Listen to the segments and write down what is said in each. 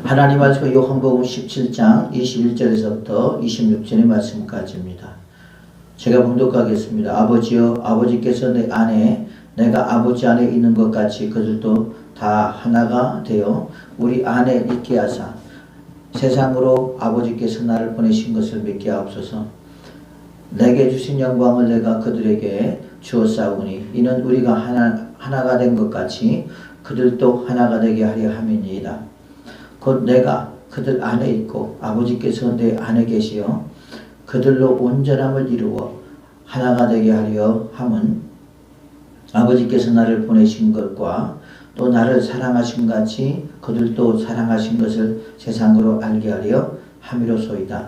하나님 말씀 요한복음 17장 21절에서부터 26절의 말씀까지입니다. 제가 봉독하겠습니다. 아버지여, 아버지께서 내 안에 내가 아버지 안에 있는 것 같이 그들도 다 하나가 되어 우리 안에 있게 하사 세상으로 아버지께서 나를 보내신 것을 믿게 하옵소서. 내게 주신 영광을 내가 그들에게 주었사오니 이는 우리가 하나가 된 것 같이 그들도 하나가 되게 하려 함이니이다. 곧 내가 그들 안에 있고 아버지께서 내 안에 계시어 그들로 온전함을 이루어 하나가 되게 하려 함은 아버지께서 나를 보내신 것과 또 나를 사랑하신 같이 그들도 사랑하신 것을 세상으로 알게 하려 함이로소이다.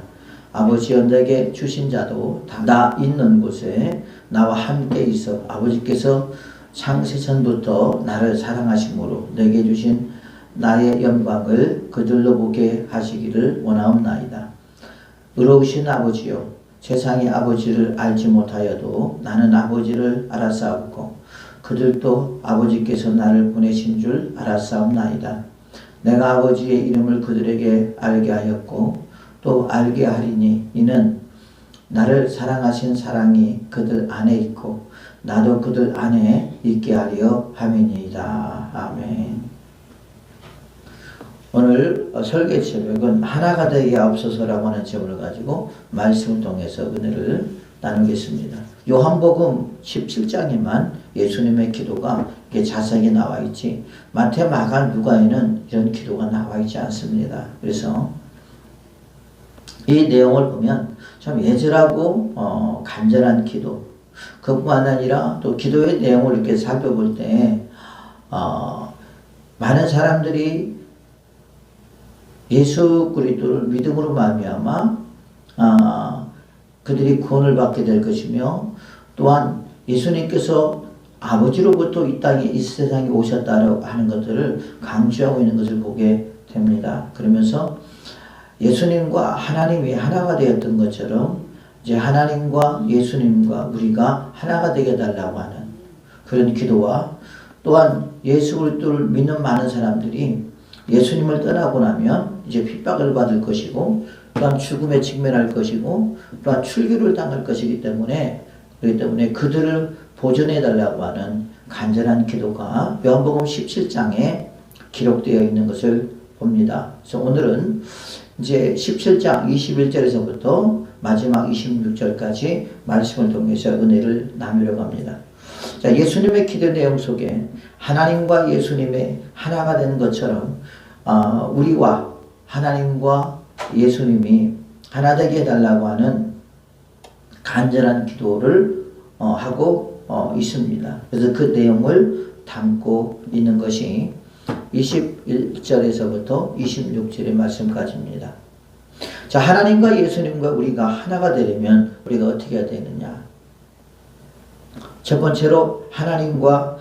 아버지여, 내게 주신 자도 다 있는 곳에 나와 함께 있어 아버지께서 창세전부터 나를 사랑하심으로 내게 주신 나의 영광을 그들로 보게 하시기를 원하옵나이다. 의로우신 아버지여, 세상의 아버지를 알지 못하여도 나는 아버지를 알았사옵고 그들도 아버지께서 나를 보내신 줄 알았사옵나이다. 내가 아버지의 이름을 그들에게 알게 하였고 또 알게 하리니 이는 나를 사랑하신 사랑이 그들 안에 있고 나도 그들 안에 있게 하려 함이니이다. 아멘. 오늘 설계 제목은 하나가 되게 하옵소서라고 하는 제목을 가지고 말씀을 통해서 은혜를 나누겠습니다. 요한복음 17장에만 예수님의 기도가 이렇게 자세하게 나와 있지 마태, 마가, 누가에는 이런 기도가 나와 있지 않습니다. 그래서 이 내용을 보면 참 애절하고 간절한 기도, 그뿐만 아니라 또 기도의 내용을 이렇게 살펴볼 때 많은 사람들이 예수 그리스도를 믿음으로 말미암아 그들이 구원을 받게 될 것이며 또한 예수님께서 아버지로부터 이 땅에 이 세상에 오셨다고 하는 것들을 강조하고 있는 것을 보게 됩니다. 그러면서 예수님과 하나님이 하나가 되었던 것처럼 이제 하나님과 예수님과 우리가 하나가 되게 해달라고 하는 그런 기도와 또한 예수 그리스도를 믿는 많은 사람들이 예수님을 떠나고 나면 이제 핍박을 받을 것이고 또한 죽음에 직면할 것이고 또한 출교를 당할 것이기 때문에 그렇기 때문에 그들을 보존해 달라고 하는 간절한 기도가 요한복음 17장에 기록되어 있는 것을 봅니다. 그래서 오늘은 이제 17장 21절에서부터 마지막 26절까지 말씀을 통해서 은혜를 나누려고 합니다. 자, 예수님의 기도 내용 속에 하나님과 예수님의 하나가 되는 것처럼 우리와 하나님과 예수님이 하나 되게 해달라고 하는 간절한 기도를 하고 있습니다. 그래서 그 내용을 담고 있는 것이 21절에서부터 26절의 말씀까지입니다. 자, 하나님과 예수님과 우리가 하나가 되려면 우리가 어떻게 해야 되느냐? 첫 번째로 하나님과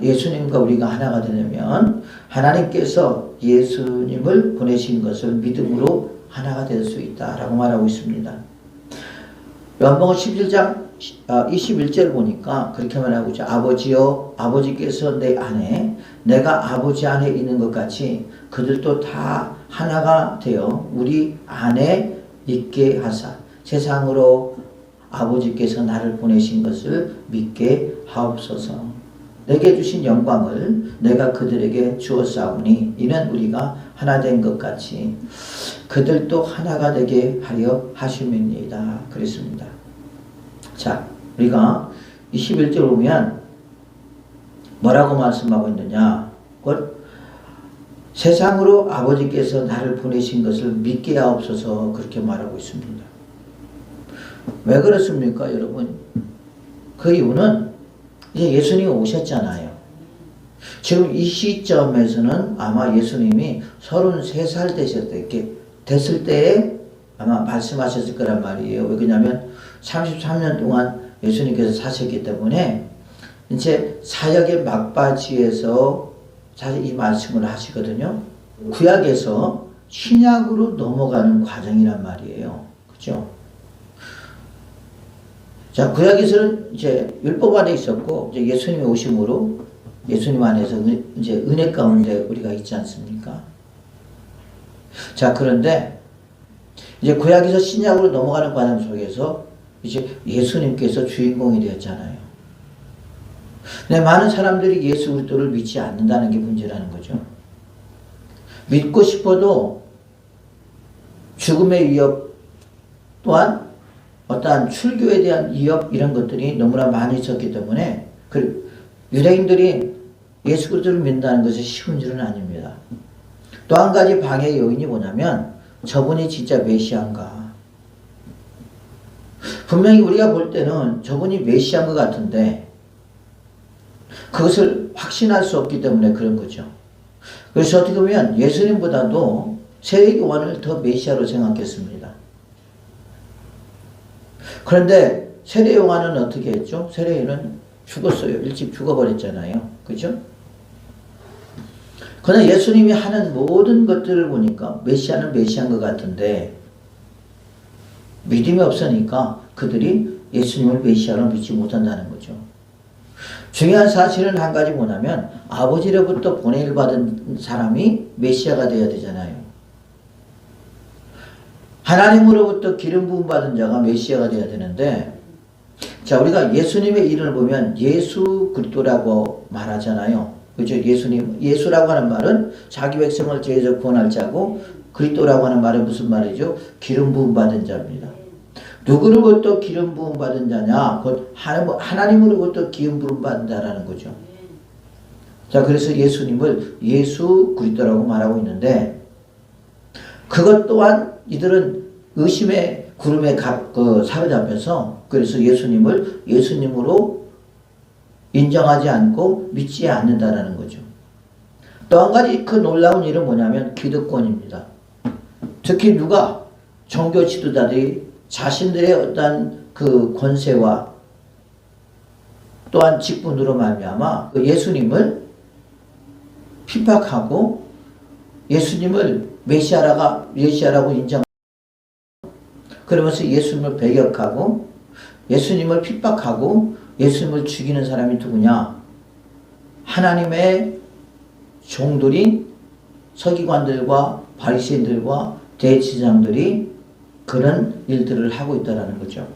예수님과 우리가 하나가 되려면 하나님께서 예수님을 보내신 것을 믿음으로 하나가 될 수 있다라고 말하고 있습니다. 요한복음 17장 21절 보니까 그렇게 말하고 있죠. 아버지여, 아버지께서 내 안에 내가 아버지 안에 있는 것 같이 그들도 다 하나가 되어 우리 안에 있게 하사 세상으로 아버지께서 나를 보내신 것을 믿게 하옵소서. 내게 주신 영광을 내가 그들에게 주었사오니 이는 우리가 하나 된 것 같이 그들도 하나가 되게 하려 하심입니다. 그랬습니다. 자, 우리가 21절 보면 뭐라고 말씀하고 있느냐? 곧 세상으로 아버지께서 나를 보내신 것을 믿게 하옵소서 그렇게 말하고 있습니다. 왜 그렇습니까, 여러분? 그 이유는 이제 예수님이 오셨잖아요. 지금 이 시점에서는 아마 예수님이 33살 됐을 때에 아마 말씀하셨을 거란 말이에요. 왜 그러냐면 33년 동안 예수님께서 사셨기 때문에 이제 사역의 막바지에서 사실 이 말씀을 하시거든요. 구약에서 신약으로 넘어가는 과정이란 말이에요. 그렇죠? 자, 구약에서는 이제 율법 안에 있었고 이제 예수님이 오심으로 예수님 안에서 이제 은혜 가운데 우리가 있지 않습니까? 자, 그런데 이제 구약에서 신약으로 넘어가는 과정 속에서 이제 예수님께서 주인공이 되었잖아요. 근데 많은 사람들이 예수 그리스도를 믿지 않는다는 게 문제라는 거죠. 믿고 싶어도 죽음의 위협 또한 어떠한 출교에 대한 위협 이런 것들이 너무나 많이 있었기 때문에 유대인들이 예수 그리스도를 믿는다는 것이 쉬운 일은 아닙니다. 또 한 가지 방해의 요인이 뭐냐면 저분이 진짜 메시아인가. 분명히 우리가 볼 때는 저분이 메시아인 것 같은데 그것을 확신할 수 없기 때문에 그런 거죠. 그래서 어떻게 보면 예수님보다도 세례 요한을 더 메시아로 생각했습니다. 그런데 세례 요한은 어떻게 했죠? 세례 요한은 죽었어요. 일찍 죽어버렸잖아요. 그죠? 그러나 예수님이 하는 모든 것들을 보니까 메시아는 메시아인 것 같은데 믿음이 없으니까 그들이 예수님을 메시아로 믿지 못한다는 거죠. 중요한 사실은 한 가지 뭐냐면 아버지로부터 보냄을 받은 사람이 메시아가 되어야 되잖아요. 하나님으로부터 기름 부음 받은 자가 메시아가 되어야 되는데 자, 우리가 예수님의 일을 보면 예수 그리스도라고 말하잖아요. 그죠? 예수라고 하는 말은 자기 백성을 죄에서 구원할 자고 그리스도라고 하는 말은 무슨 말이죠? 기름 부음 받은 자입니다. 누구로부터 기름 부음 받은 자냐? 곧 하나님으로부터 기름 부음 받은 자라는 거죠. 자, 그래서 예수님을 예수 그리스도라고 말하고 있는데 그것 또한 이들은 의심의 구름에 사로잡혀서 그래서 예수님을 예수님으로 인정하지 않고 믿지 않는다라는 거죠. 또 한 가지 그 놀라운 일은 뭐냐면 기득권입니다. 특히 누가 종교 지도자들이 자신들의 어떤 그 권세와 또한 직분으로 말미암아 예수님을 핍박하고 예수님을 메시아라고 인정 그러면서 예수님을 배격하고 예수님을 핍박하고 예수님을 죽이는 사람이 누구냐? 하나님의 종들인 서기관들과 바리새인들과 대제사장들이 그런 일들을 하고 있다는 거죠.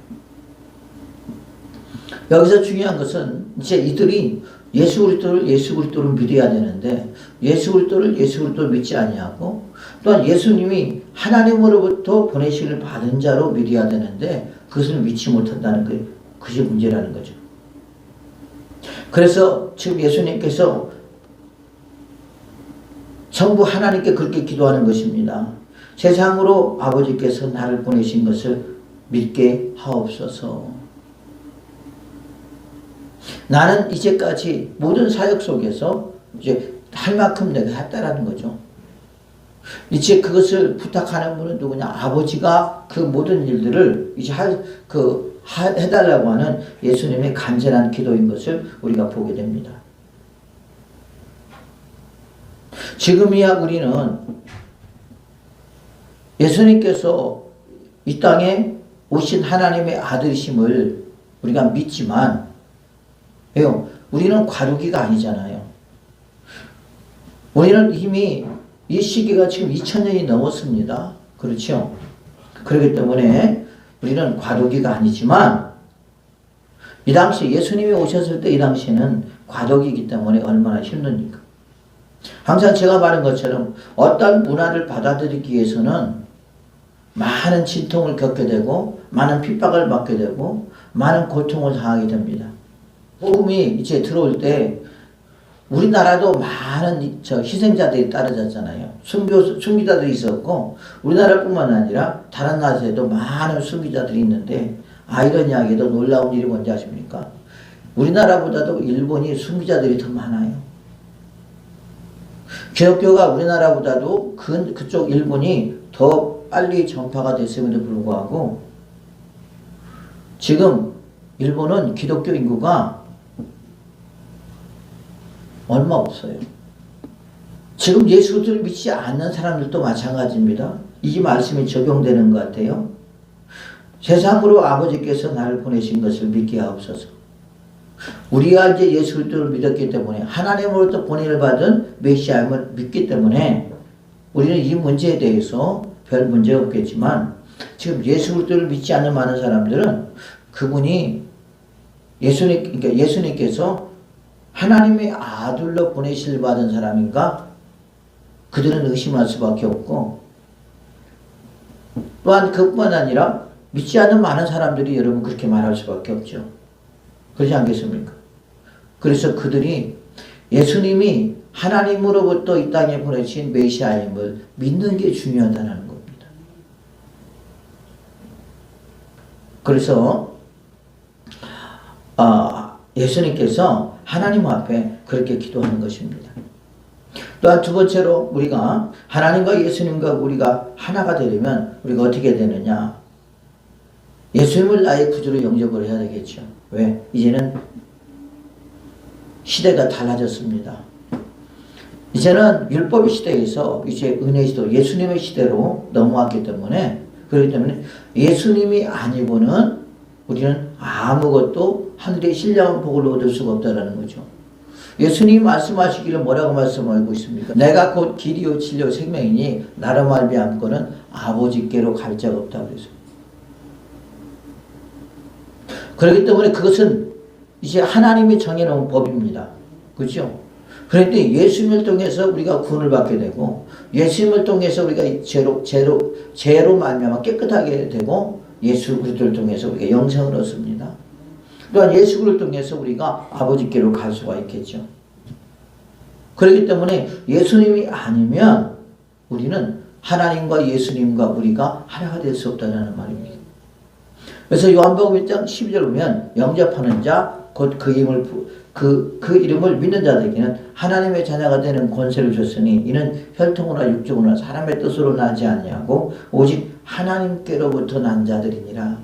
여기서 중요한 것은 이제 이들이 예수 그리스도를 믿어야 되는데 예수 그리스도를 믿지 아니하고 또한 예수님이 하나님으로부터 보내심을 받은 자로 믿어야 되는데 그것을 믿지 못한다는 게 그것이 문제라는 거죠. 그래서 지금 예수님께서 전부 하나님께 그렇게 기도하는 것입니다. 세상으로 아버지께서 나를 보내신 것을 믿게 하옵소서. 나는 이제까지 모든 사역 속에서 이제 할 만큼 내가 했다라는 거죠. 이제 그것을 부탁하는 분은 누구냐? 아버지가 그 모든 일들을 이제 해달라고 하는 예수님의 간절한 기도인 것을 우리가 보게 됩니다. 지금이야 우리는 예수님께서 이 땅에 오신 하나님의 아들이심을 우리가 믿지만 왜요? 우리는 과도기가 아니잖아요. 우리는 이미 이 시기가 지금 2000년이 넘었습니다. 그렇죠? 그렇기 때문에 우리는 과도기가 아니지만 이 당시 예수님이 오셨을 때 이 당시에는 과도기이기 때문에 얼마나 힘듭니까? 항상 제가 말한 것처럼 어떤 문화를 받아들이기 위해서는 많은 진통을 겪게 되고 많은 핍박을 받게 되고 많은 고통을 당하게 됩니다. 복음이 이제 들어올 때 우리나라도 많은 희생자들이 따라졌잖아요. 순교자들이 있었고 우리나라뿐만 아니라 다른 나라에도 많은 순교자들이 있는데 아이러니하게도 놀라운 일이 뭔지 아십니까? 우리나라보다도 일본이 순교자들이 더 많아요. 기독교가 우리나라보다도 그쪽 일본이 더 빨리 전파가 됐음에도 불구하고 지금 일본은 기독교 인구가 얼마 없어요. 지금 예수 그리스도를 믿지 않는 사람들도 마찬가지입니다. 이 말씀이 적용되는 것 같아요. 세상으로 아버지께서 나를 보내신 것을 믿게 하옵소서. 우리가 이제 예수 그리스도를 믿었기 때문에 하나님으로부터 보냄을 받은 메시아임을 믿기 때문에 우리는 이 문제에 대해서 별 문제 없겠지만 지금 예수 그리스도를 믿지 않는 많은 사람들은 그분이 그러니까 예수님께서 하나님의 아들로 보내실 받은 사람인가? 그들은 의심할 수밖에 없고, 또한 그뿐만 아니라 믿지 않는 많은 사람들이 여러분 그렇게 말할 수밖에 없죠. 그렇지 않겠습니까? 그래서 그들이 예수님이 하나님으로부터 이 땅에 보내신 메시아임을 믿는 게 중요하다는 겁니다. 그래서 예수님께서 하나님 앞에 그렇게 기도하는 것입니다. 또한 두 번째로 우리가 하나님과 예수님과 우리가 하나가 되려면 우리가 어떻게 되느냐? 예수님을 나의 구주로 영접을 해야 되겠죠. 왜? 이제는 시대가 달라졌습니다. 이제는 율법의 시대에서 이제 은혜의 시대, 예수님의 시대로 넘어왔기 때문에, 그렇기 때문에 예수님이 아니고는 우리는 아무것도 하늘의 신령한 복을 얻을 수가 없다는 거죠. 예수님이 말씀하시기를 뭐라고 말씀하고 있습니까? 내가 곧 길이요 진리요 생명이니 나로 말미암고는 아버지께로 갈 자가 없다고 그래서. 그렇기 때문에 그것은 이제 하나님이 정해놓은 법입니다. 그렇죠? 그런데 예수님을 통해서 우리가 구원을 받게 되고, 예수님을 통해서 우리가 죄로 말미암아 깨끗하게 되고, 예수 그리스도를 통해서 우리가 영생을 얻습니다. 또한 예수 그리스도를 통해서 우리가 아버지께로 갈 수가 있겠죠. 그렇기 때문에 예수님이 아니면 우리는 하나님과 예수님과 우리가 하나가 될 수 없다는 말입니다. 그래서 요한복음 1장 12절 보면 영접하는 자 곧 그 이름을 믿는 자들에게는 하나님의 자녀가 되는 권세를 줬으니 이는 혈통으로나 육적으로나 사람의 뜻으로 나지 아니하고 오직 하나님께로부터 난 자들이니라.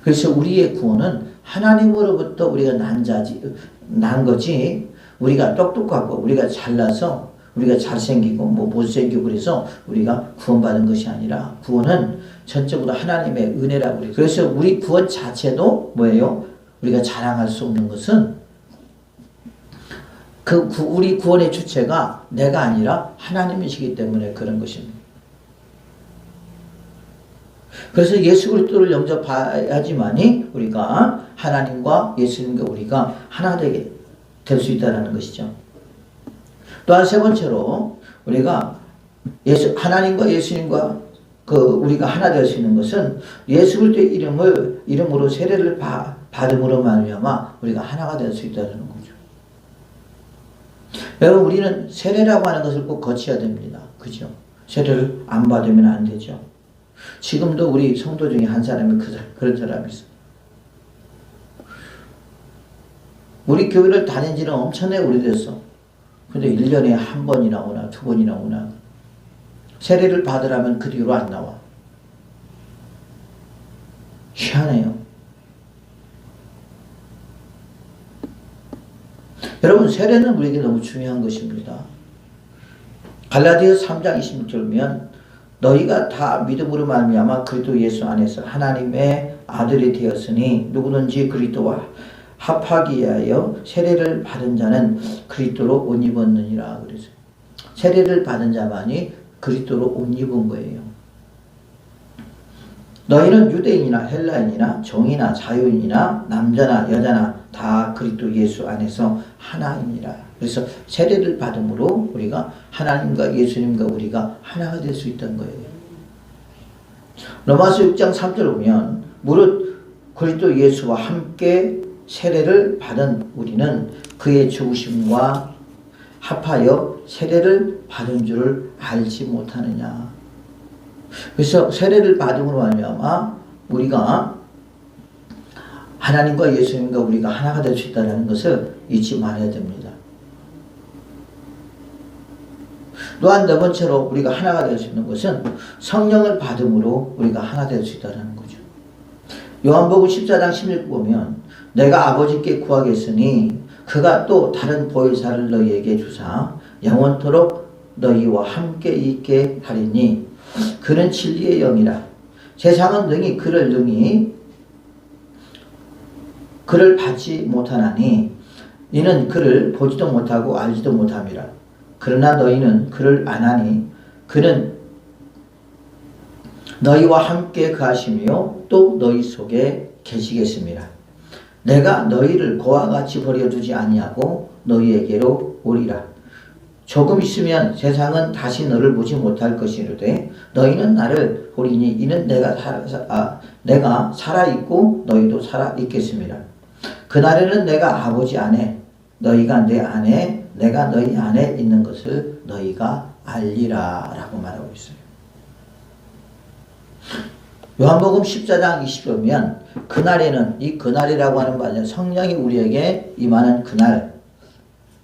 그래서 우리의 구원은 하나님으로부터 우리가 난 거지, 우리가 똑똑하고 우리가 잘나서 우리가 잘생기고 못생기고 그래서 우리가 구원받은 것이 아니라, 구원은 전적으로 하나님의 은혜라고 그래요. 그래서 우리 구원 자체도 뭐예요? 우리가 자랑할 수 없는 것은 우리 구원의 주체가 내가 아니라 하나님이시기 때문에 그런 것입니다. 그래서 예수 그리스도를 영접해야지만이 우리가 하나님과 예수님과 우리가 하나 되게 될 수 있다는 것이죠. 또한 세 번째로 우리가 하나님과 예수님과 우리가 하나 될 수 있는 것은 예수 그리스도의 이름으로 세례를 받음으로 말미암아 우리가 하나가 될 수 있다는 거죠. 여러분, 우리는 세례라고 하는 것을 꼭 거쳐야 됩니다. 그죠? 세례를 안 받으면 안 되죠. 지금도 우리 성도 중에 한 사람이 그런 사람이 있어요. 우리 교회를 다닌 지는 엄청나게 오래됐어. 근데 1년에 한 번이나 오나 두 번이나 오나 세례를 받으라면 그 뒤로 안 나와. 희한해요. 여러분, 세례는 우리에게 너무 중요한 것입니다. 갈라디아서 3장 26절 보면 너희가 다 믿음으로 말미암아 그리스도 예수 안에서 하나님의 아들이 되었으니 누구든지 그리스도와 합하기 위하여 세례를 받은 자는 그리스도로 옷 입었느니라. 그래서 세례를 받은 자만이 그리스도로 옷 입은 거예요. 너희는 유대인이나 헬라인이나 종이나 자유인이나 남자나 여자나 다 그리스도 예수 안에서 하나이니라. 그래서 세례를 받음으로 우리가 하나님과 예수님과 우리가 하나가 될 수 있다는 거예요. 로마서 6장 3절 보면 무릇 그리스도 예수와 함께 세례를 받은 우리는 그의 죽으심과 합하여 세례를 받은 줄을 알지 못하느냐. 그래서 세례를 받음으로 말미암아 우리가 하나님과 예수님과 우리가 하나가 될 수 있다는 것을 잊지 말아야 됩니다. 또한 네 번째로 우리가 하나가 될 수 있는 것은 성령을 받음으로 우리가 하나 될 수 있다는 거죠. 요한복음 14장 16 보면 내가 아버지께 구하겠으니 그가 또 다른 보혜사를 너희에게 주사 영원토록 너희와 함께 있게 하리니 그는 진리의 영이라. 세상은 능히 그를 받지 못하나니 이는 그를 보지도 못하고 알지도 못함이라. 그러나 너희는 그를 안 하니 그는 너희와 함께 가시며 또 너희 속에 계시겠습니다. 내가 너희를 고와 같이 버려두지 아니하고 너희에게로 오리라. 조금 있으면 세상은 다시 너를 보지 못할 것이로되 너희는 나를 보리니 이는 내가 살아있고 너희도 살아있겠습니다. 그날에는 내가 아버지 안에 너희가 내 안에 내가 너희 안에 있는 것을 너희가 알리라 라고 말하고 있어요. 요한복음 14장 20절 보면 그날에는 이 그날이라고 하는 말은 성령이 우리에게 임하는 그날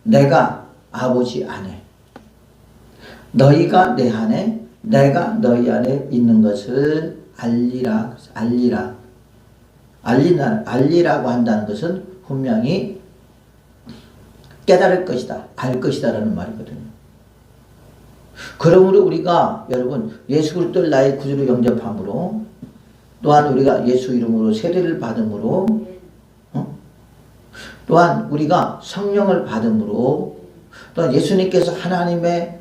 내가 아버지 안에 너희가 내 안에 내가 너희 안에 있는 것을 알리라고 한다는 것은 분명히 깨달을 것이다, 알 것이다 라는 말이거든요. 그러므로 우리가 여러분 예수 그리스도를 나의 구주로 영접함으로 또한 우리가 예수 이름으로 세례를 받음으로 또한 우리가 성령을 받음으로 또한 예수님께서 하나님의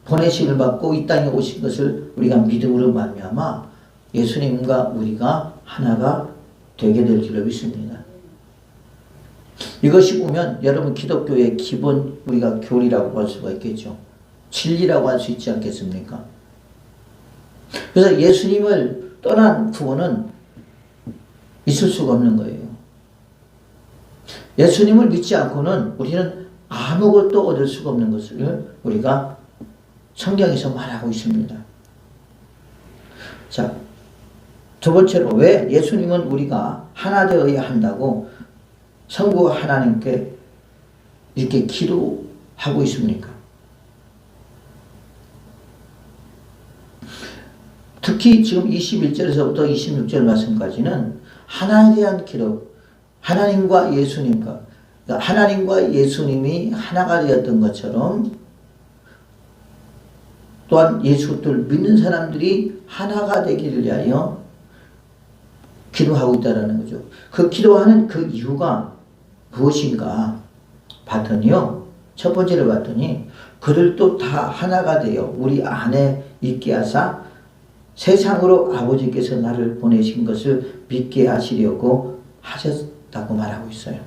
보내심을 받고 이 땅에 오신 것을 우리가 믿음으로 말미암아 예수님과 우리가 하나가 되게 될 줄로 믿습니다. 이것이 보면 여러분 기독교의 기본 우리가 교리라고 할 수가 있겠죠. 진리라고 할 수 있지 않겠습니까? 그래서 예수님을 떠난 구원은 있을 수가 없는 거예요. 예수님을 믿지 않고는 우리는 아무것도 얻을 수가 없는 것을 우리가 성경에서 말하고 있습니다. 자, 두 번째로 왜 예수님은 우리가 하나 되어야 한다고 성부 하나님께 이렇게 기도하고 있습니까? 특히 지금 21절에서부터 26절 말씀까지는 하나에 대한 기도, 하나님과 예수님과 그러니까 하나님과 예수님이 하나가 되었던 것처럼 또한 예수를 믿는 사람들이 하나가 되기를 위하여 기도하고 있다는 거죠. 그 기도하는 그 이유가 무엇인가 봤더니요. 첫 번째로 봤더니 그들도 다 하나가 되어 우리 안에 있게 하사 세상으로 아버지께서 나를 보내신 것을 믿게 하시려고 하셨다고 말하고 있어요.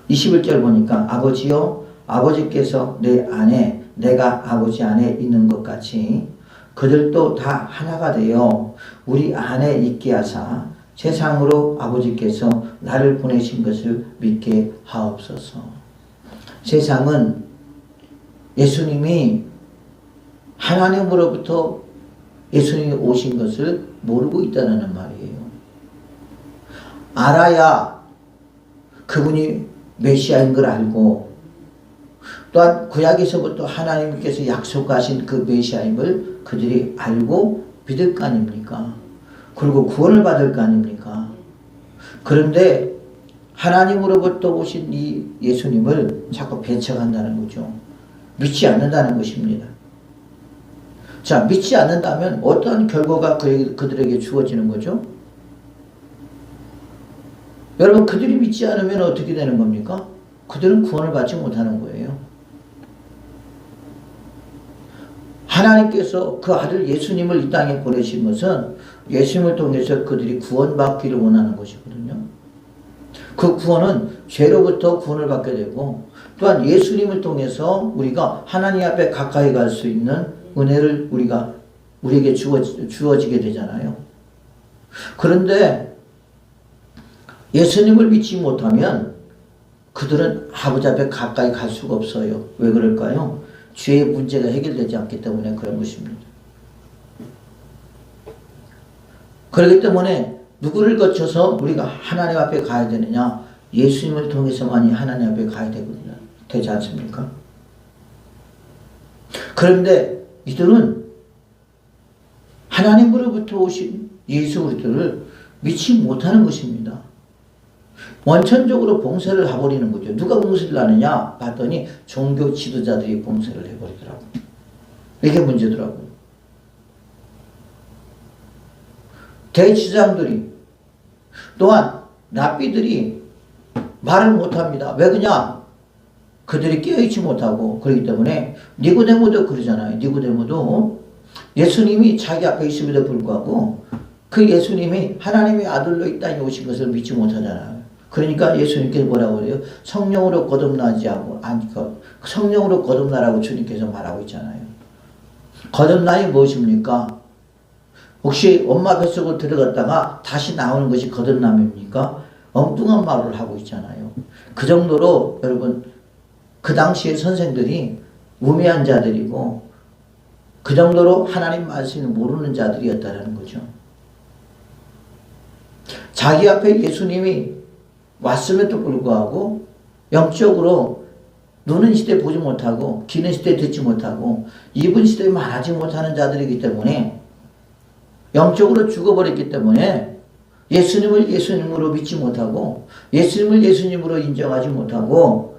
21절 보니까 아버지여 아버지께서 내 안에 내가 아버지 안에 있는 것 같이 그들도 다 하나가 되어 우리 안에 있게 하사 세상으로 아버지께서 나를 보내신 것을 믿게 하옵소서. 세상은 예수님이 하나님으로부터 예수님이 오신 것을 모르고 있다는 말이에요. 알아야 그분이 메시아인 걸 알고 또한 구약에서부터 하나님께서 약속하신 그 메시아임을 그들이 알고 믿을 거 아닙니까? 그리고 구원을 받을 거 아닙니까? 그런데 하나님으로부터 오신 이 예수님을 자꾸 배척한다는 거죠. 믿지 않는다는 것입니다. 자, 믿지 않는다면 어떤 결과가 그들에게 주어지는 거죠? 여러분, 그들이 믿지 않으면 어떻게 되는 겁니까? 그들은 구원을 받지 못하는 거예요. 하나님께서 그 아들 예수님을 이 땅에 보내신 것은 예수님을 통해서 그들이 구원받기를 원하는 것이거든요. 그 구원은 죄로부터 구원을 받게 되고 또한 예수님을 통해서 우리가 하나님 앞에 가까이 갈 수 있는 은혜를 우리에게 주어지게 되잖아요. 그런데 예수님을 믿지 못하면 그들은 아버지 앞에 가까이 갈 수가 없어요. 왜 그럴까요? 죄의 문제가 해결되지 않기 때문에 그런 것입니다. 그렇기 때문에 누구를 거쳐서 우리가 하나님 앞에 가야 되느냐? 예수님을 통해서만이 하나님 앞에 가야 되거든요. 되지 않습니까? 그런데 이들은 하나님으로부터 오신 예수 그리스도를 믿지 못하는 것입니다. 원천적으로 봉쇄를 해버리는 거죠. 누가 봉쇄를 하느냐 봤더니 종교 지도자들이 봉쇄를 해버리더라고요. 이게 문제더라고요. 대지장들이 또한 랍비들이 말을 못합니다. 왜 그러냐? 그들이 깨어있지 못하고 그렇기 때문에 니고데모도 그러잖아요. 니고데모도 예수님이 자기 앞에 있음에도 불구하고 그 예수님이 하나님의 아들로 이 땅에 오신 것을 믿지 못하잖아요. 그러니까 예수님께서 뭐라고 해요? 성령으로 거듭나지 않고 성령으로 거듭나라고 주님께서 말하고 있잖아요. 거듭남이 무엇입니까? 혹시 엄마 뱃속으로 들어갔다가 다시 나오는 것이 거듭남입니까? 엉뚱한 말을 하고 있잖아요. 그 정도로 여러분 그 당시의 선생들이 우매한 자들이고 그 정도로 하나님 말씀을 모르는 자들이었다는 거죠. 자기 앞에 예수님이 왔음에도 불구하고 영적으로 눈은 시대 보지 못하고 귀는 시대 듣지 못하고 입은 시대 말하지 못하는 자들이기 때문에 영적으로 죽어버렸기 때문에 예수님을 예수님으로 믿지 못하고 예수님을 예수님으로 인정하지 못하고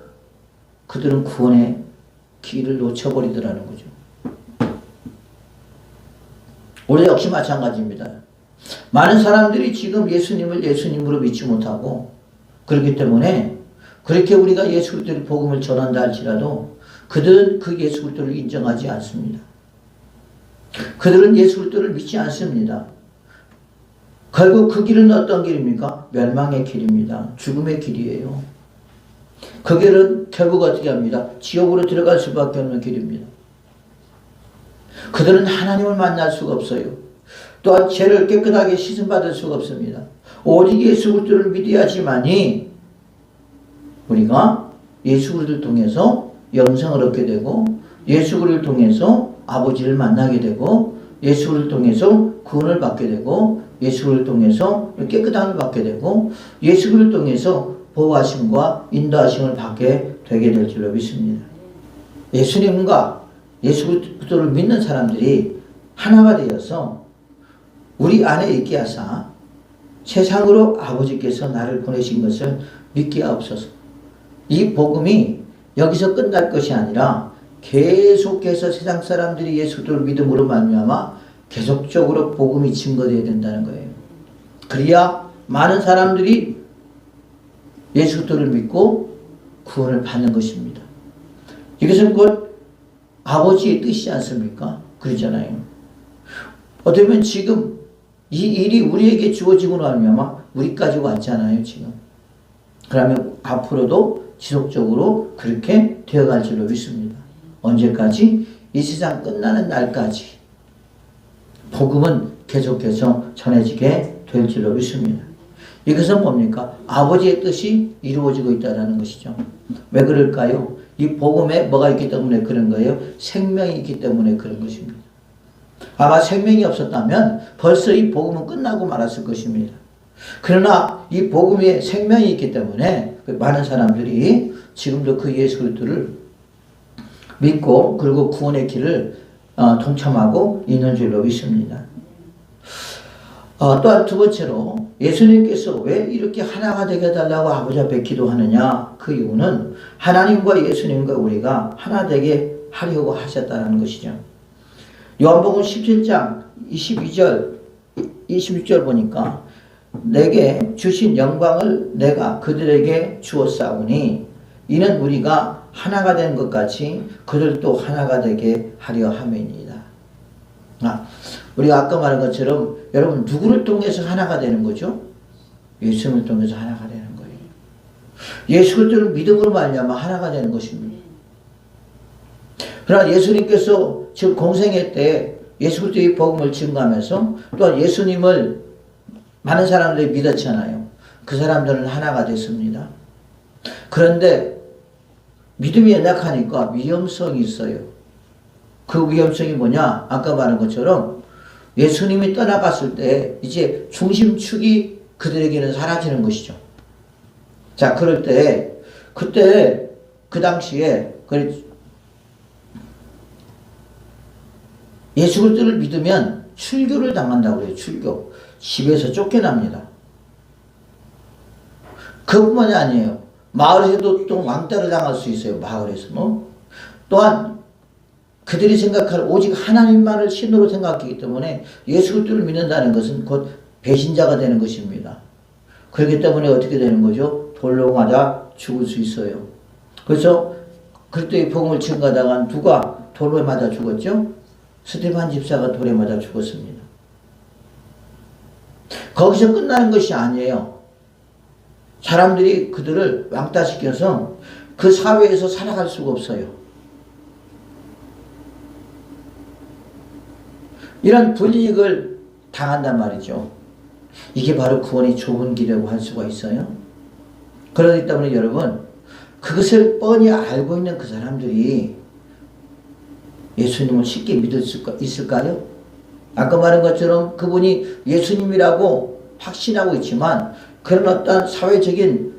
그들은 구원의 길을 놓쳐버리더라는 거죠. 우리 역시 마찬가지입니다. 많은 사람들이 지금 예수님을 예수님으로 믿지 못하고 그렇기 때문에 그렇게 우리가 예수 그리스도의 복음을 전한다 할지라도 그들은 그 예수 그리스도를 인정하지 않습니다. 그들은 예수 그리스도를 믿지 않습니다. 결국 그 길은 어떤 길입니까? 멸망의 길입니다. 죽음의 길이에요. 그 길은 결국 어떻게 합니다? 지옥으로 들어갈 수밖에 없는 길입니다. 그들은 하나님을 만날 수가 없어요. 또한 죄를 깨끗하게 씻음받을 수가 없습니다. 오직 예수 그리스도를 믿어야지만이 우리가 예수 그리스도를 통해서 영생을 얻게 되고 예수 그리스도를 통해서 아버지를 만나게 되고 예수 그리스도를 통해서 구원을 받게 되고 예수 그리스도를 통해서 깨끗함을 받게 되고 예수 그리스도를 통해서 보호하심과 인도하심을 받게 되게 될 줄로 믿습니다. 예수님과 예수 그리스도를 믿는 사람들이 하나가 되어서 우리 안에 있게 하사 세상으로 아버지께서 나를 보내신 것을 믿게 하옵소서. 이 복음이 여기서 끝날 것이 아니라 계속해서 세상 사람들이 예수 그리스도를 믿음으로 말미암아 계속적으로 복음이 증거되어야 된다는 거예요. 그래야 많은 사람들이 예수 그리스도를 믿고 구원을 받는 것입니다. 이것은 곧 아버지의 뜻이지 않습니까? 그러잖아요. 어떻게 보면 지금 이 일이 우리에게 주어지고 나면 우리까지 왔잖아요, 지금. 그러면 앞으로도 지속적으로 그렇게 되어갈 줄로 믿습니다. 언제까지? 이 세상 끝나는 날까지 복음은 계속해서 전해지게 될 줄로 믿습니다. 이것은 뭡니까? 아버지의 뜻이 이루어지고 있다는 것이죠. 왜 그럴까요? 이 복음에 뭐가 있기 때문에 그런 거예요? 생명이 있기 때문에 그런 것입니다. 아마 생명이 없었다면 벌써 이 복음은 끝나고 말았을 것입니다. 그러나 이 복음에 생명이 있기 때문에 많은 사람들이 지금도 그 예수 그리스도를 믿고 그리고 구원의 길을 동참하고 있는 줄로 믿습니다. 또한 두 번째로 예수님께서 왜 이렇게 하나가 되게 해달라고 아버지 앞에 기도하느냐? 그 이유는 하나님과 예수님과 우리가 하나 되게 하려고 하셨다는 것이죠. 요한복음 17장 22절 26절 보니까 내게 주신 영광을 내가 그들에게 주었사오니 이는 우리가 하나가 된 것 같이 그들도 하나가 되게 하려 함이니이다. 우리가 아까 말한 것처럼 여러분 누구를 통해서 하나가 되는 거죠? 예수님을 통해서 하나가 되는 거예요. 예수 그리스도를 믿음으로 말미암아 하나가 되는 것입니다. 그러나 예수님께서 지금 공생애 때 예수 그리스도의 복음을 증거하면서 또한 예수님을 많은 사람들이 믿었잖아요. 그 사람들은 하나가 됐습니다. 그런데 믿음이 연약하니까 위험성이 있어요. 그 위험성이 뭐냐? 아까 말한 것처럼 예수님이 떠나갔을 때 이제 중심축이 그들에게는 사라지는 것이죠. 자, 그럴 때 그때 그 당시에 예수 그리스도를 믿으면 출교를 당한다고 해요. 출교. 집에서 쫓겨납니다. 그뿐만이 아니에요. 마을에서도 또 왕따를 당할 수 있어요. 마을에서. 또한 그들이 생각하는 오직 하나님만을 신으로 생각하기 때문에 예수 그리스도를 믿는다는 것은 곧 배신자가 되는 것입니다. 그렇기 때문에 어떻게 되는 거죠? 돌로 맞아 죽을 수 있어요. 그래서 그리스도의 복음을 증거하다가 누가 돌에 맞아 죽었죠? 스데반 집사가 돌에 맞아 죽었습니다. 거기서 끝나는 것이 아니에요. 사람들이 그들을 왕따시켜서 그 사회에서 살아갈 수가 없어요. 이런 불이익을 당한단 말이죠. 이게 바로 구원의 좁은 길이라고 할 수가 있어요. 그렇기 때문에 여러분, 그것을 뻔히 알고 있는 그 사람들이 예수님을 쉽게 믿을 수 있을까요? 아까 말한 것처럼 그분이 예수님이라고 확신하고 있지만 그런 어떤 사회적인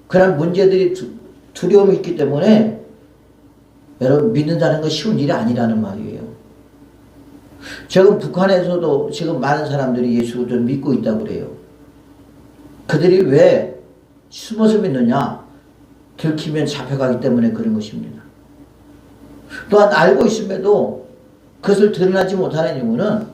그런 문제들이 두려움이 있기 때문에 여러분 믿는다는 건 쉬운 일이 아니라는 말이에요. 지금 북한에서도 지금 많은 사람들이 예수를 믿고 있다고 그래요. 그들이 왜 숨어서 믿느냐? 들키면 잡혀가기 때문에 그런 것입니다. 또한 알고 있음에도 그것을 드러나지 못하는 이유는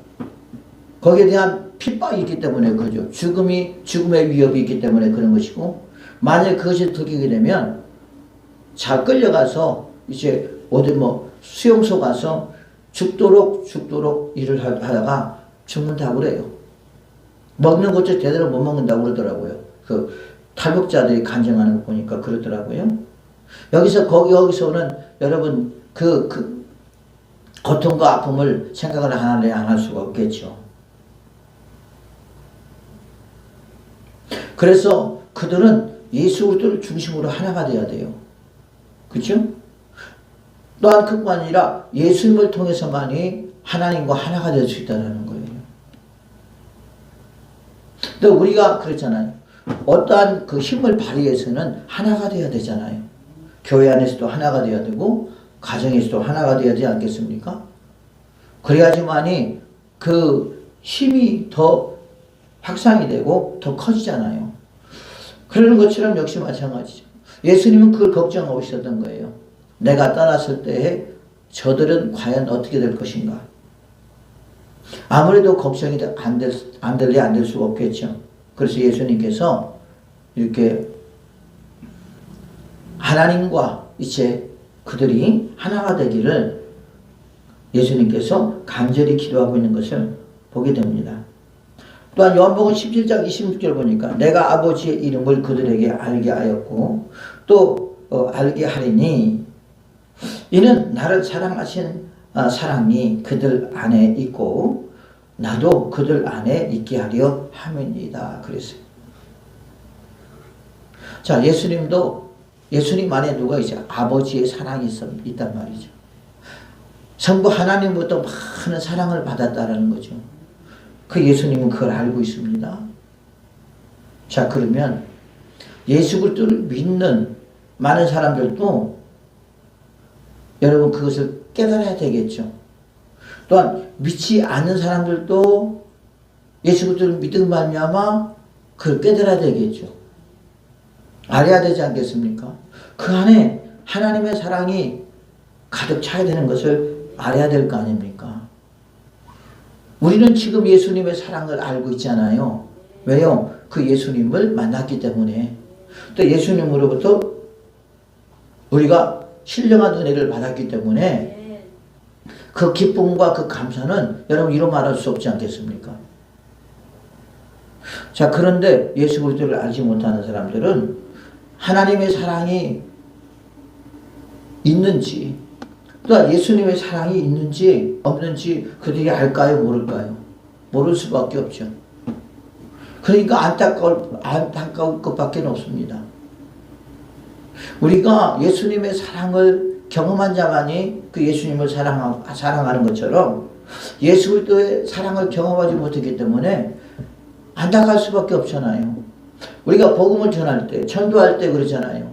거기에 대한 핍박이 있기 때문에 그러죠. 죽음의 위협이 있기 때문에 그런 것이고, 만약 그것이 들키게 되면 잘 끌려가서 이제 어디 수용소 가서 죽도록 일을 하다가 죽는다고 그래요. 먹는 것도 제대로 못 먹는다고 그러더라고요. 그 탈북자들이 간증하는 거 보니까 그러더라고요. 여기서는 여러분 그 고통과 아픔을 생각을 안 할 수가 없겠죠. 그래서 그들은 예수 그리스도를 중심으로 하나가 되어야 돼요. 그렇죠? 또한 그뿐 아니라 예수님을 통해서만이 하나님과 하나가 될 수 있다는 거예요. 또 우리가 그렇잖아요. 어떠한 그 힘을 발휘해서는 하나가 되어야 되잖아요. 교회 안에서도 하나가 되어야 되고 가정에서도 하나가 되어야 되지 않겠습니까? 그래야지만이 그 힘이 더 확산이 되고 더 커지잖아요. 그러는 것처럼 역시 마찬가지죠. 예수님은 그걸 걱정하고 있었던 거예요. 내가 떠났을 때에 저들은 과연 어떻게 될 것인가? 아무래도 걱정이 안 될 수가 없겠죠. 그래서 예수님께서 이렇게 하나님과 이제 그들이 하나가 되기를 예수님께서 간절히 기도하고 있는 것을 보게 됩니다. 또한 요한복음 17장 26절 보니까 내가 아버지의 이름을 그들에게 알게 하였고 또 알게 하리니 이는 나를 사랑하신 사랑이 그들 안에 있고 나도 그들 안에 있게 하려 함이니이다. 그랬어요. 자, 예수님 안에 누가 있어요? 아버지의 사랑이 있단 말이죠. 성부 하나님부터 많은 사랑을 받았다라는 거죠. 그 예수님은 그걸 알고 있습니다. 자, 그러면 예수 그리스도를 믿는 많은 사람들도 여러분 그것을 깨달아야 되겠죠. 또한 믿지 않는 사람들도 예수 그리스도를 믿은 말미암아 그걸 깨달아야 되겠죠. 알아야 되지 않겠습니까? 그 안에 하나님의 사랑이 가득 차야 되는 것을 알아야 될 거 아닙니까? 우리는 지금 예수님의 사랑을 알고 있잖아요. 왜요? 그 예수님을 만났기 때문에. 또 예수님으로부터 우리가 신령한 은혜를 받았기 때문에 그 기쁨과 그 감사는 여러분 이루 말할 수 없지 않겠습니까? 자, 그런데 예수 그리스도를 알지 못하는 사람들은 하나님의 사랑이 있는지 또 예수님의 사랑이 있는지 없는지 그들이 알까요? 모를까요? 모를 수밖에 없죠. 그러니까 안타까울 것밖에 없습니다. 우리가 예수님의 사랑을 경험한 자만이 그 예수님을 사랑하는 것처럼 예수 그리스도의 사랑을 경험하지 못했기 때문에 안타까울 수밖에 없잖아요. 우리가 복음을 전할 때, 전도할 때 그러잖아요.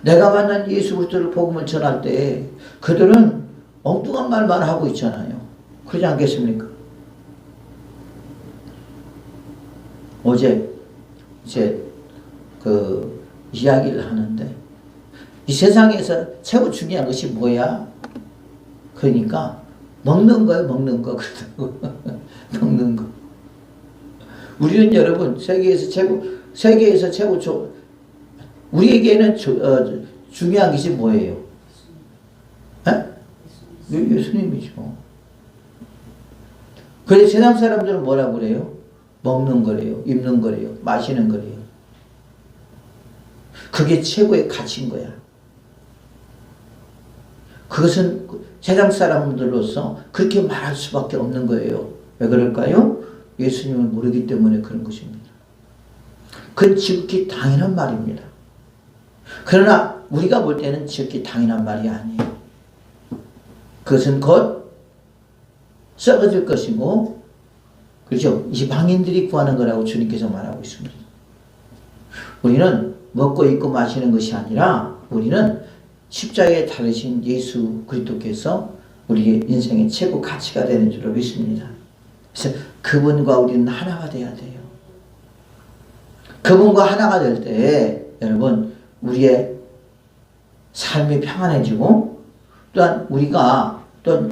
내가 만난 예수 그리스도를 복음을 전할 때 그들은 엉뚱한 말만 하고 있잖아요. 그러지 않겠습니까? 어제 이제 그 이야기를 하는데 이 세상에서 최고 중요한 것이 뭐야? 그러니까 먹는 거예요. 먹는 거. 그렇다고. 먹는 거. 우리는 여러분 세계에서 최고 우리에게는 중요한 것이 뭐예요? 에? 예수님이죠. 그런데 세상 사람들은 뭐라고 그래요? 먹는 거래요. 입는 거래요. 마시는 거래요. 그게 최고의 가치인 거야. 그것은 세상 사람들로서 그렇게 말할 수밖에 없는 거예요. 왜 그럴까요? 예수님을 모르기 때문에 그런 것입니다. 그건 지극히 당연한 말입니다. 그러나 우리가 볼 때는 지극히 당연한 말이 아니에요. 그것은 곧 썩어질 것이고, 그렇죠? 이방인들이 구하는 거라고 주님께서 말하고 있습니다. 우리는 먹고 입고 마시는 것이 아니라 우리는 십자가에 달으신 예수 그리스도께서 우리의 인생의 최고 가치가 되는 줄로 믿습니다. 그래서 그분과 우리는 하나가 돼야 돼요. 그분과 하나가 될 때 여러분 우리의 삶이 평안해지고, 또한 우리가 또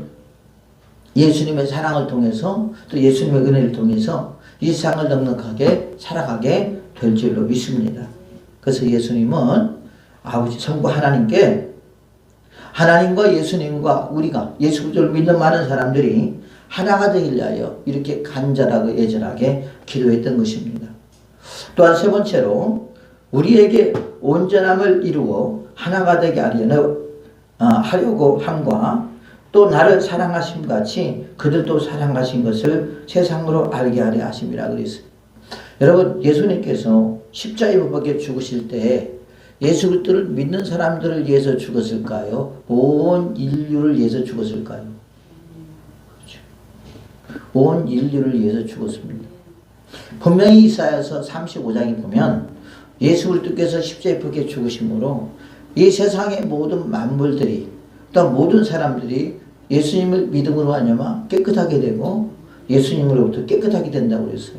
예수님의 사랑을 통해서 또 예수님의 은혜를 통해서 이 세상을 넉넉하게 살아가게 될 줄로 믿습니다. 그래서 예수님은 아버지 성부 하나님께, 하나님과 예수님과 우리가 예수 그리스도를 믿는 많은 사람들이 하나가 되길 위하여 이렇게 간절하고 애절하게 기도했던 것입니다. 또한 세 번째로 우리에게 온전함을 이루어 하나가 되게 하려고 함과, 또 나를 사랑하심 같이 그들도 사랑하신 것을 세상으로 알게 하려 하심이라 그랬어요. 여러분, 예수님께서 십자가에 못 박혀 죽으실 때 예수 그리스도를 믿는 사람들을 위해서 죽었을까요? 온 인류를 위해서 죽었을까요? 그렇죠. 온 인류를 위해서 죽었습니다. 분명히 이사야서 35장에 보면 예수 그리스도께서 십자가에 못 박혀 죽으심으로 이 세상의 모든 만물들이, 또 모든 사람들이 예수님을 믿음으로 하냐면 깨끗하게 되고 예수님으로부터 깨끗하게 된다고 그랬어요.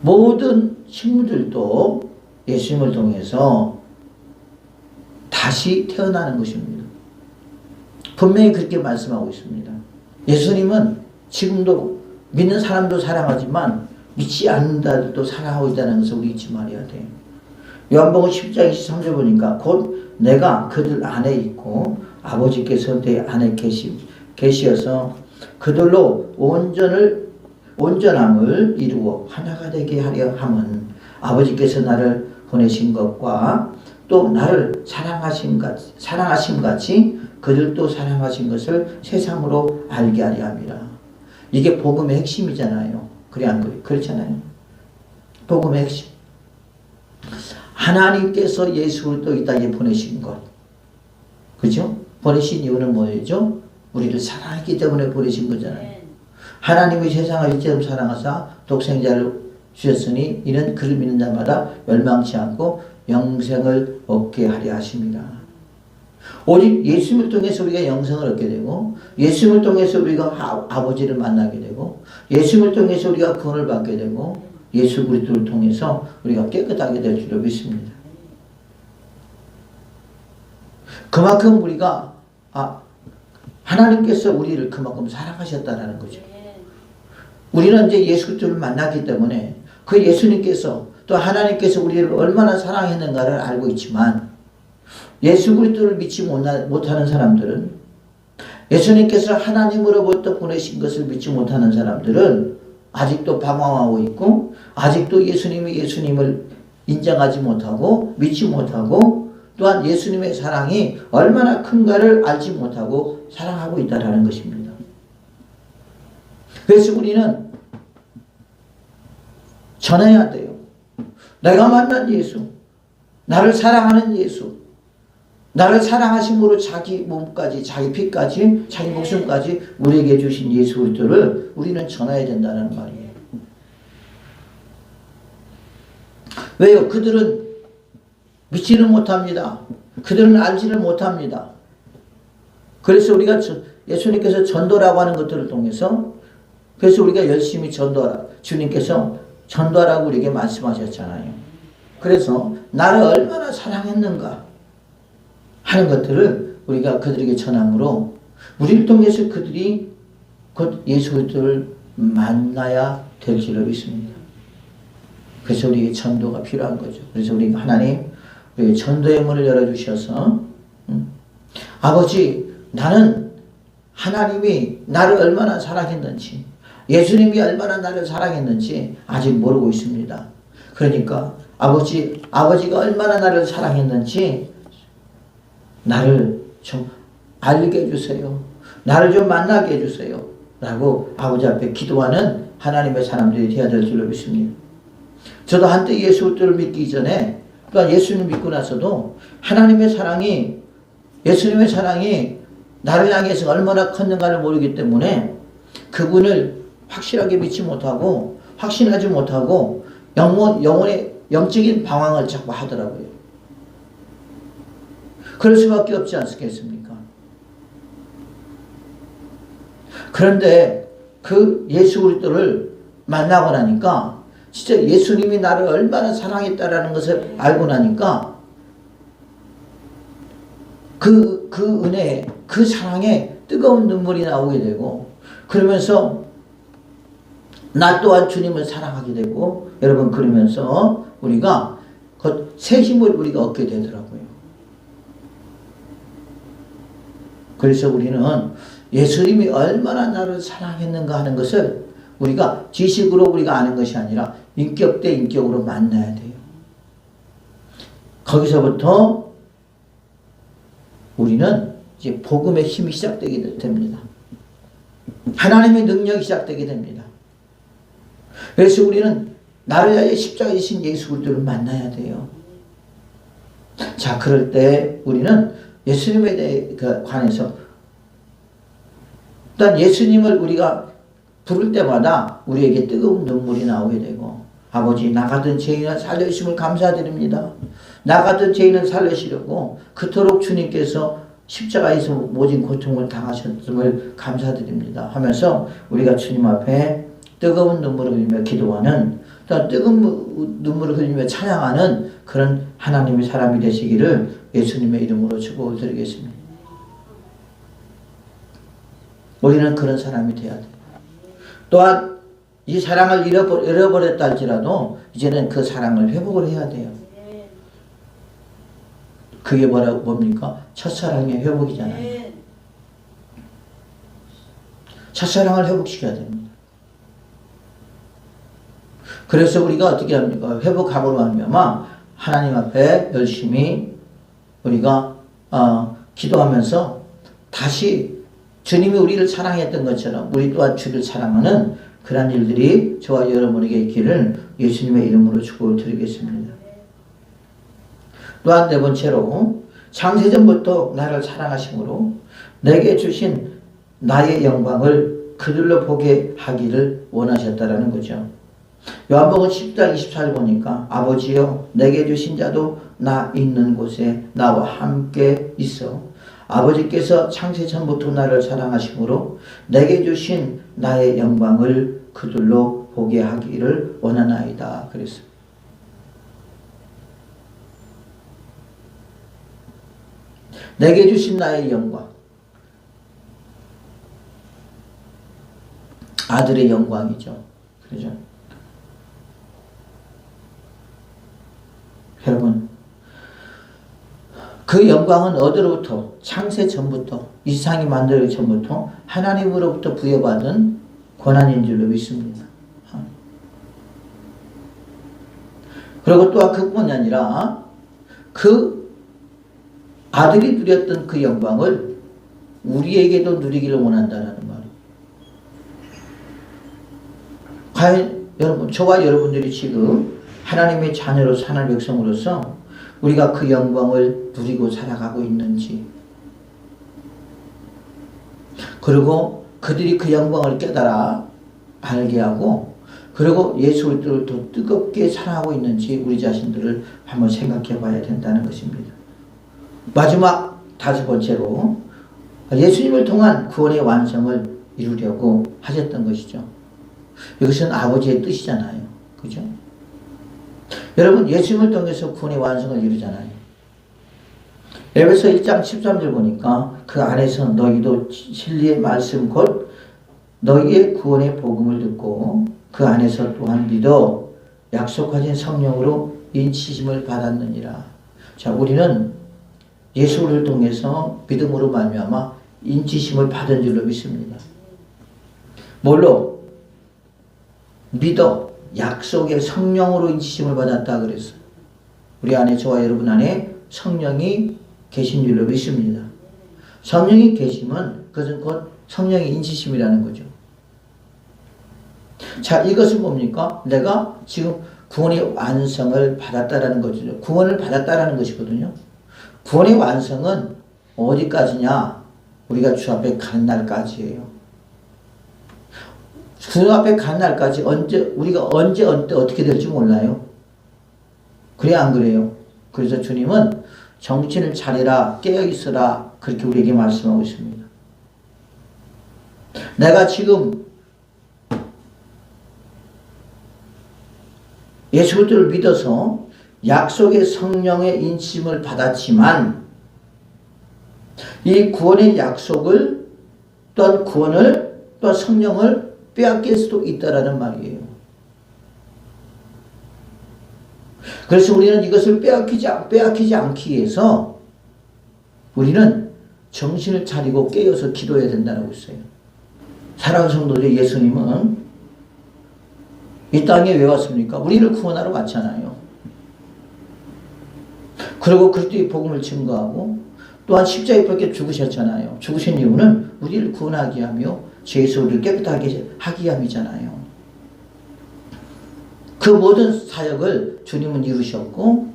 모든 식물들도 예수님을 통해서 다시 태어나는 것입니다. 분명히 그렇게 말씀하고 있습니다. 예수님은 지금도 믿는 사람도 사랑하지만 믿지 않는 자들도 사랑하고 있다는 것을 우리 잊지 말아야 돼요. 요한복음 10장 23절 보니까 곧 내가 그들 안에 있고 아버지께서 내 안에 계시어서 그들로 온전함을 이루어 하나가 되게 하려 함은 아버지께서 나를 보내신 것과 또 나를 사랑하심 같이 그들도 사랑하신 것을 세상으로 알게 하려 함이라. 이게 복음의 핵심이잖아요. 그래 안 그래? 그렇잖아요. 복음의 핵심. 하나님께서 예수 그리스도 이 땅에 보내신 것. 그죠? 보내신 이유는 뭐예요? 우리를 사랑했기 때문에 보내신 거잖아요. 하나님이 세상을 이처럼 사랑하사 독생자를 주셨으니 이는 그를 믿는 자마다 멸망치 않고 영생을 얻게 하려 하십니다. 오직 예수님을 통해서 우리가 영생을 얻게 되고, 예수님을 통해서 우리가 아버지를 만나게 되고, 예수님을 통해서 우리가 구원을 받게 되고, 예수 그리스도를 통해서 우리가 깨끗하게 될 줄로 믿습니다. 그만큼 우리가 하나님께서 우리를 그만큼 사랑하셨다는 거죠. 우리는 이제 예수 그리스도를 만났기 때문에 그 예수님께서 또 하나님께서 우리를 얼마나 사랑했는가를 알고 있지만, 예수 그리스도를 믿지 못하는 사람들은, 예수님께서 하나님으로부터 보내신 것을 믿지 못하는 사람들은 아직도 방황하고 있고, 아직도 예수님을 인정하지 못하고 믿지 못하고, 또한 예수님의 사랑이 얼마나 큰가를 알지 못하고 사랑하고 있다는 것입니다. 그래서 우리는 전해야 돼요. 내가 만난 예수, 나를 사랑하는 예수, 나를 사랑하심으로 자기 몸까지, 자기 피까지, 자기 목숨까지 우리에게 주신 예수 그리스도를 우리는 전해야 된다는 말이에요. 왜요? 그들은 믿지를 못합니다. 그들은 알지를 못합니다. 그래서 우리가 예수님께서 전도라고 하는 것들을 통해서, 그래서 우리가 열심히 전도하라, 주님께서 전도하라고 우리에게 말씀하셨잖아요. 그래서 나를 얼마나 사랑했는가 하는 것들을 우리가 그들에게 전함으로 우리를 통해서 그들이 곧 예수 그리스도를 만나야 될 줄로 믿습니다. 그래서 우리에게 전도가 필요한 거죠. 그래서 우리 하나님 우리 전도의 문을 열어주셔서 아버지, 나는 하나님이 나를 얼마나 사랑했는지, 예수님이 얼마나 나를 사랑했는지 아직 모르고 있습니다. 그러니까 아버지가 얼마나 나를 사랑했는지 나를 좀 알게 해주세요. 나를 좀 만나게 해주세요. 라고 아버지 앞에 기도하는 하나님의 사람들이 되어야 될 줄로 믿습니다. 저도 한때 예수를 믿기 전에, 그러니까 예수를 믿고 나서도 예수님의 사랑이 나를 향해서 얼마나 컸는가를 모르기 때문에 그분을 확실하게 믿지 못하고 확신하지 못하고 영혼의 영적인 방황을 자꾸 하더라고요. 그럴 수밖에 없지 않겠습니까? 그런데 그 예수 그리스도를 만나고 나니까 진짜 예수님이 나를 얼마나 사랑했다라는 것을 알고 나니까 그 은혜에, 그 사랑에 뜨거운 눈물이 나오게 되고, 그러면서 나 또한 주님을 사랑하게 되고, 여러분, 그러면서 우리가 새 힘을 우리가 얻게 되더라고요. 그래서 우리는 예수님이 얼마나 나를 사랑했는가 하는 것을 우리가 지식으로 우리가 아는 것이 아니라 인격 대 인격으로 만나야 돼요. 거기서부터 우리는 이제 복음의 힘이 시작되게 됩니다. 하나님의 능력이 시작되게 됩니다. 그래서 우리는 나를 위하여 십자가에 지신 예수 그리스도를 만나야 돼요. 자, 그럴 때 우리는 예수님에 대해 관해서 일단 예수님을 우리가 부를 때마다 우리에게 뜨거운 눈물이 나오게 되고, 아버지, 나 같은 죄인을 살려주심을 감사드립니다. 나 같은 죄인을 살리시려고 그토록 주님께서 십자가에서 모진 고통을 당하셨음을 감사드립니다 하면서 우리가 주님 앞에 뜨거운 눈물을 흘리며 기도하는, 또 뜨거운 눈물을 흘리며 찬양하는 그런 하나님의 사람이 되시기를 예수님의 이름으로 축복을 드리겠습니다. 우리는 그런 사람이 되어야 돼요. 또한 이 사랑을 잃어버렸다 할지라도 이제는 그 사랑을 회복을 해야 돼요. 그게 뭡니까? 첫사랑의 회복이잖아요. 첫사랑을 회복시켜야 됩니다. 그래서 우리가 어떻게 합니까? 회복함으로 말미암아 하나님 앞에 열심히 우리가 기도하면서 다시 주님이 우리를 사랑했던 것처럼 우리 또한 주를 사랑하는 그런 일들이 저와 여러분에게 있기를 예수님의 이름으로 축복을 드리겠습니다. 또한 네 번째로, 창세전부터 나를 사랑하심으로 내게 주신 나의 영광을 그들로 보게 하기를 원하셨다라는 거죠. 요한복음 10장 24절 보니까 아버지여 내게 주신 자도 나 있는 곳에 나와 함께 있어 아버지께서 창세전부터 나를 사랑하심으로 내게 주신 나의 영광을 그들로 보게 하기를 원하나이다. 그랬어요. 내게 주신 나의 영광, 아들의 영광이죠. 그죠? 여러분, 그 영광은 어디로부터? 창세 전부터, 이 세상이 만들어지기 전부터 하나님으로부터 부여받은 권한인 줄로 믿습니다. 그리고 또한 그뿐이 아니라 그 아들이 누렸던 그 영광을 우리에게도 누리기를 원한다는 말이에요. 과연 여러분, 저와 여러분들이 지금 하나님의 자녀로 사는 백성으로서 우리가 그 영광을 누리고 살아가고 있는지, 그리고 그들이 그 영광을 깨달아 알게 하고, 그리고 예수 그리스도를 더 뜨겁게 사랑하고 있는지 우리 자신들을 한번 생각해 봐야 된다는 것입니다. 마지막 다섯 번째로, 예수님을 통한 구원의 완성을 이루려고 하셨던 것이죠. 이것은 아버지의 뜻이잖아요. 그죠? 여러분, 예수님을 통해서 구원의 완성을 이루잖아요. 에베소 1장 13절 보니까 그 안에서 너희도 진리의 말씀 곧 너희의 구원의 복음을 듣고 그 안에서 또한 믿어 약속하신 성령으로 인치심을 받았느니라. 자, 우리는 예수를 통해서 믿음으로 말미암아 인치심을 받은 줄로 믿습니다. 뭘로? 믿어. 약속의 성령으로 인치심을 받았다 그랬어요. 우리 안에, 저와 여러분 안에 성령이 계신 줄로 믿습니다. 성령이 계시면 그것은 곧 성령의 인치심이라는 거죠. 자, 이것은 뭡니까? 내가 지금 구원의 완성을 받았다라는 거죠. 구원을 받았다라는 것이거든요. 구원의 완성은 어디까지냐? 우리가 주 앞에 가는 날까지예요. 주 앞에 가는 날까지 우리가 언제 어떻게 될지 몰라요. 그래 안 그래요? 그래서 주님은 정신을 차리라, 깨어있으라, 그렇게 우리에게 말씀하고 있습니다. 내가 지금 예수 그리스도를 믿어서 약속의 성령의 인침을 받았지만 이 구원의 약속을 또한 구원을 또한 성령을 빼앗길 수도 있다라는 말이에요. 그래서 우리는 이것을 빼앗기지 않기 위해서 우리는 정신을 차리고 깨어서 기도해야 된다고 했어요. 사랑하는 성도들, 예수님은 이 땅에 왜 왔습니까? 우리를 구원하러 왔잖아요. 그리고 그리스도의 복음을 증거하고 또한 십자가에 밖에 죽으셨잖아요. 죽으신 이유는 우리를 구원하기 하며 죄에서 우리를 깨끗하게 하기 위함이잖아요. 그 모든 사역을 주님은 이루셨고,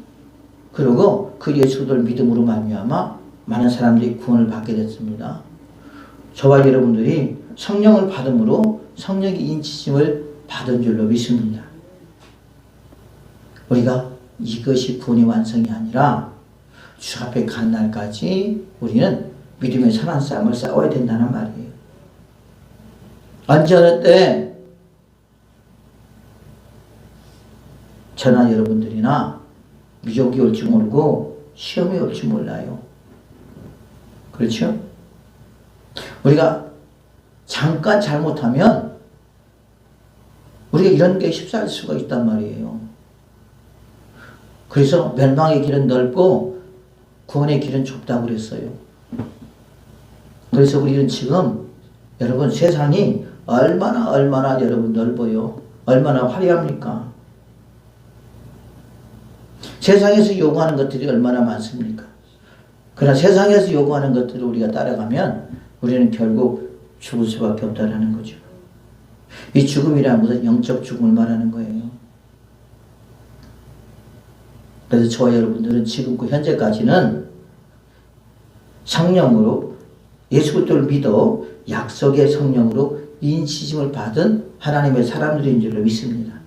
그리고 그 예수를 믿음으로 말미암아 많은 사람들이 구원을 받게 됐습니다. 저와 여러분들이 성령을 받음으로 성령의 인치심을 받은 줄로 믿습니다. 우리가 이것이 구원의 완성이 아니라 주 앞에 간 날까지 우리는 믿음의 선한 싸움을 싸워야 된다는 말이에요. 언제 어느 때 저나 여러분들이나 미족이 올지 모르고 시험이 올지 몰라요. 그렇죠? 우리가 잠깐 잘못하면 우리가 이런 게 휩싸일 수가 있단 말이에요. 그래서 멸망의 길은 넓고 구원의 길은 좁다고 그랬어요. 그래서 우리는 지금 여러분 세상이 얼마나 여러분 넓어요. 얼마나 화려합니까? 세상에서 요구하는 것들이 얼마나 많습니까? 그러나 세상에서 요구하는 것들을 우리가 따라가면 우리는 결국 죽을 수밖에 없다는 거죠. 이 죽음이라는 것은 영적 죽음을 말하는 거예요. 그래서 저와 여러분들은 지금 현재까지는 성령으로 예수 그리스도를 믿어 약속의 성령으로 인치심을 받은 하나님의 사람들인 줄로 믿습니다.